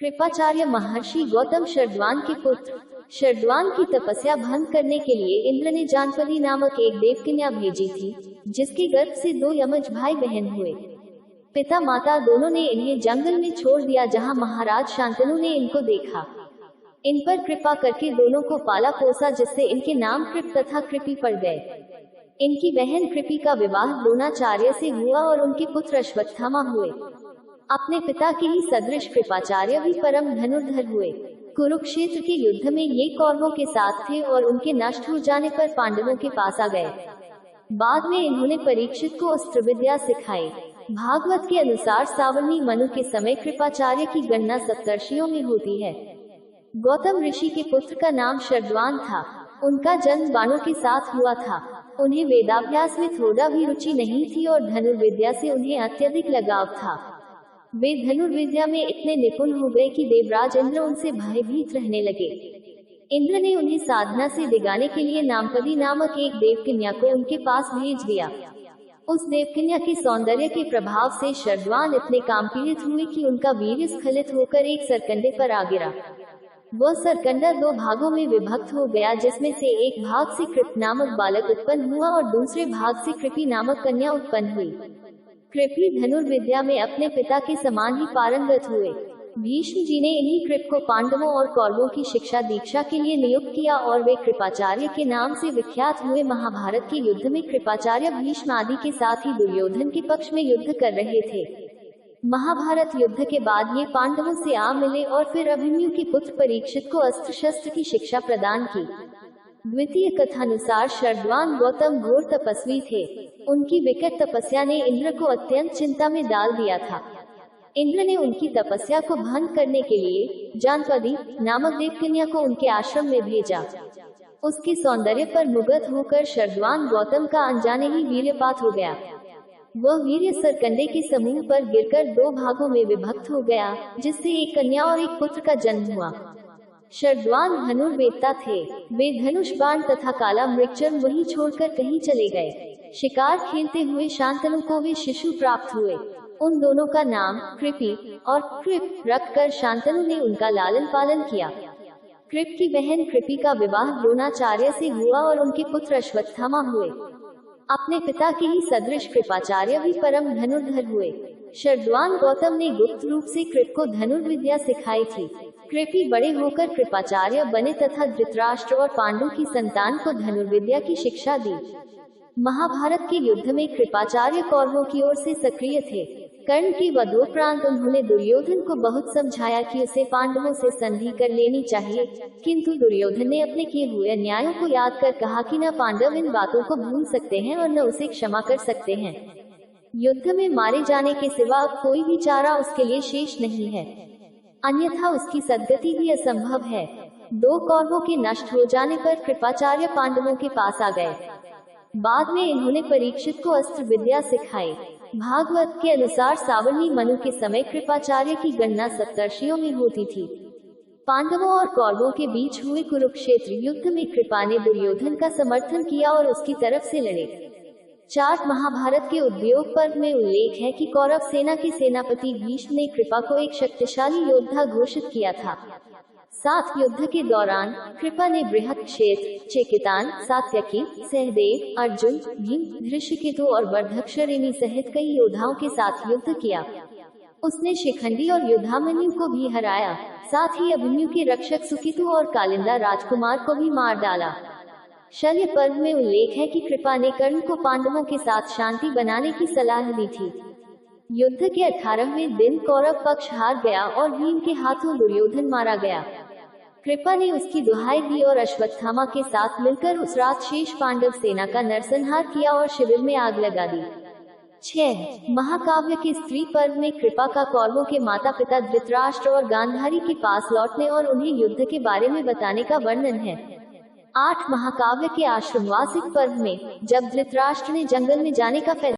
कृपाचार्य महर्षि गौतम शरद्वान के पुत्र। शरद्वान की तपस्या भंग करने के लिए इंद्र ने जानपदी नामक एक देवकन्या भेजी थी, जिसके गर्भ से 2 यमज भाई बहन हुए। पिता माता दोनों ने इन्हें जंगल में छोड़ दिया, जहां महाराज शांतनु ने इनको देखा। इन पर कृपा करके दोनों को पाला पोसा, जिससे इनके नाम कृप तथा कृपी पड़ गए। इनकी बहन कृपी का विवाह द्रोणाचार्य से हुआ और उनके पुत्र अश्वत्थामा हुए। अपने पिता के ही सदृश कृपाचार्य भी परम धनुर्धर हुए। कुरुक्षेत्र के युद्ध में ये कौरवों के साथ थे और उनके नष्ट हो जाने पर पांडवों के पास आ गए। बाद में इन्होंने परीक्षित को अस्त्र विद्या सिखाई। भागवत के अनुसार सावर्णी मनु के समय कृपाचार्य की गणना सप्तर्षियों में होती है। गौतम ऋषि के पुत्र का नाम शरद्वान था। उनका जन्म बाणों के साथ हुआ था। उन्हें वेदाभ्यास में थोड़ा भी रुचि नहीं थी और धनुर्विद्या से उन्हें अत्यधिक लगाव था। वे धनुर्विद्या में इतने निपुण हो गए कि देवराज इंद्र उनसे भयभीत रहने लगे। इंद्र ने उन्हें साधना से डिगाने के लिए नामपदी नामक एक देवकन्या को उनके पास भेज दिया। उस देवकन्या के सौंदर्य के प्रभाव से शरद्वान इतने कामपीड़ित हुए कि उनका वीर्य स्खलित होकर एक सरकंडे पर आ गिरा। वह सरकंडा 2 भागों में विभक्त हो गया, जिसमें से एक भाग से कृप नामक बालक उत्पन्न हुआ और दूसरे भाग से कृपी नामक कन्या उत्पन्न हुई। कृपी धनुर्विद्या में अपने पिता के समान ही पारंगत हुए। भीष्म जी ने इन्हीं कृप को पांडवों और कौरवों की शिक्षा दीक्षा के लिए नियुक्त किया और वे कृपाचार्य के नाम से विख्यात हुए। महाभारत के युद्ध में कृपाचार्य भीष्म आदि के साथ ही दुर्योधन के पक्ष में युद्ध कर रहे थे। महाभारत युद्ध के बाद ये पांडवों से आ मिले और फिर अभिमन्यु के पुत्र परीक्षित को अस्त्र शस्त्र की शिक्षा प्रदान की। द्वितीय कथानुसार शरद्वान गौतम घोर तपस्वी थे। उनकी विकट तपस्या ने इंद्र को अत्यंत चिंता में डाल दिया था। इंद्र ने उनकी तपस्या को भंग करने के लिए जानपदी नामक देवकन्या को उनके आश्रम में भेजा। उसके सौंदर्य पर मुग्ध होकर शरद्वान गौतम का अनजाने ही वीर्यपात हो गया। वह वीर्य सरकंडे के समूह पर गिरकर 2 भागों में विभक्त हो गया, जिससे एक कन्या और एक पुत्र का जन्म हुआ। शरद्वान धनुर्वेत्ता थे। वे धनुष बाण तथा काला मृगचर्म वहीं छोड़कर कहीं चले गए। शिकार खेलते हुए शांतनु को वे शिशु प्राप्त हुए। उन दोनों का नाम कृपी और कृप रखकर शांतनु ने उनका लालन पालन किया। कृप की बहन कृपी का विवाह द्रोणाचार्य से हुआ और उनके पुत्र अश्वत्थामा हुए। अपने पिता के ही सदृश कृपाचार्य भी परम धनुर्धर हुए। शरद्वान गौतम ने गुप्त रूप से कृप को धनुर्विद्या सिखाई थी। कृपी बड़े होकर कृपाचार्य बने तथा धृतराष्ट्र और पांडु की संतान को धनुर्विद्या की शिक्षा दी। महाभारत के युद्ध में कृपाचार्य कौरवों की ओर से सक्रिय थे। कर्ण के वधोपरांत उन्होंने दुर्योधन को बहुत समझाया कि उसे पांडवों से संधि कर लेनी चाहिए, किंतु दुर्योधन ने अपने किए हुए अन्यायों को याद कर कहा कि न पांडव इन बातों को भूल सकते हैं और न उसे क्षमा कर सकते हैं। युद्ध में मारे जाने के सिवा अब कोई भी चारा उसके लिए शेष नहीं है, अन्यथा उसकी सद्गति भी असंभव है। 2 कौरवों के नष्ट हो जाने पर कृपाचार्य पांडवों के पास आ गए। बाद में इन्होंने परीक्षित को अस्त्र विद्या सिखाई। भागवत के अनुसार सावर्णी मनु के समय कृपाचार्य की गणना सप्तर्षियों में होती थी। पांडवों और कौरवों के बीच हुए कुरुक्षेत्र युद्ध में कृपा ने दुर्योधन का समर्थन किया और उसकी तरफ से लड़े। 4 महाभारत के उद्योग पर्व में उल्लेख है कि कौरव सेना के सेनापति भीष्म ने कृपा को एक शक्तिशाली योद्धा घोषित किया था। 7 युद्ध के दौरान कृपा ने बृहत्क्षेत्र, चेकितान, सात्यकी, सहदेव, अर्जुन, भीम, धृष्यकेतु और वर्धक्षरिणी सहित कई योद्धाओं के साथ युद्ध किया। उसने शिखंडी और युद्धामन्यु को भी हराया। साथ ही अभिमन्यु के रक्षक सुकेतु और कालिंदा राजकुमार को भी मार डाला। शल्य पर्व में उल्लेख है कि कृपा ने कर्ण को पांडवों के साथ शांति बनाने की सलाह दी थी। युद्ध के 18वें दिन कौरव पक्ष हार गया और भीम के हाथों दुर्योधन मारा गया। कृपा ने उसकी दुहाई दी और अश्वत्थामा के साथ मिलकर उस रात शेष पांडव सेना का नरसंहार किया और शिविर में आग लगा दी। 6 महाकाव्य के स्त्री पर्व में कृपा का कौरवों के माता पिता धृतराष्ट्र और गांधारी के पास लौटने और उन्हें युद्ध के बारे में बताने का वर्णन है। 8 महाकाव्य के आश्रमवासिक पर्व में जब धृतराष्ट्र ने जंगल में जाने का फैसला